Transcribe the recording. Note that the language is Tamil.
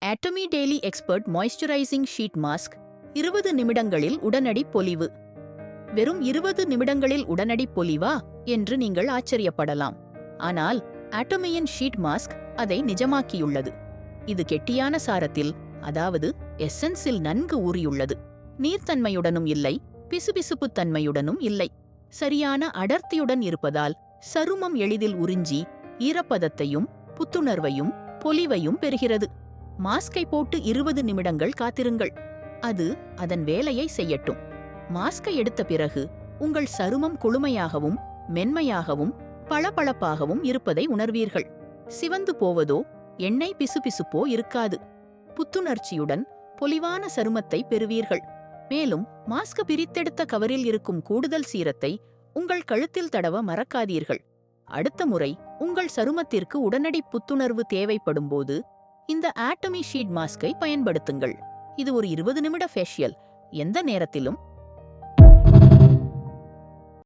ஆட்டமி daily expert moisturising sheet mask 20 நிமிடங்களில் உடனடி பொலிவு. வெறும் 20 நிமிடங்களில் உடனடி பொலிவா என்று நீங்கள் ஆச்சரியப்படலாம். ஆனால் ஆட்டமியின் ஷீட் மாஸ்க் அதை நிஜமாக்கியுள்ளது. இது கெட்டியான சாரத்தில், அதாவது எசன்ஸில் நன்கு ஊறியுள்ளது. நீர்த்தன்மையுடனும் இல்லை, பிசுபிசுப்புத் தன்மையுடனும் இல்லை. சரியான அடர்த்தியுடன் இருப்பதால் சருமம் எளிதில் உறிஞ்சி ஈரப்பதத்தையும் புத்துணர்வையும் பொலிவையும் பெறுகிறது. மாஸ்கை போட்டு 20 நிமிடங்கள் காத்திருங்கள். அது அதன் வேலையை செய்யட்டும். மாஸ்கை எடுத்த பிறகு உங்கள் சருமம் குளுமையாகவும் மென்மையாகவும் பளபளப்பாகவும் இருப்பதை உணர்வீர்கள். சிவந்து போவதோ எண்ணெய் பிசுபிசுப்போ இருக்காது. புத்துணர்ச்சியுடன் பொலிவான சருமத்தை பெறுவீர்கள். மேலும் மாஸ்க் பிரித்தெடுத்த கவரில் இருக்கும் கூடுதல் சீரத்தை உங்கள் கழுத்தில் தடவ மறக்காதீர்கள். அடுத்த முறை உங்கள் சருமத்திற்கு உடனடி புத்துணர்வு தேவைப்படும்போது இந்த ஆட்டமி ஷீட் மாஸ்கை பயன்படுத்துங்கள். இது ஒரு 20 நிமிட ஃபேஷியல். எந்த நேரத்திலும்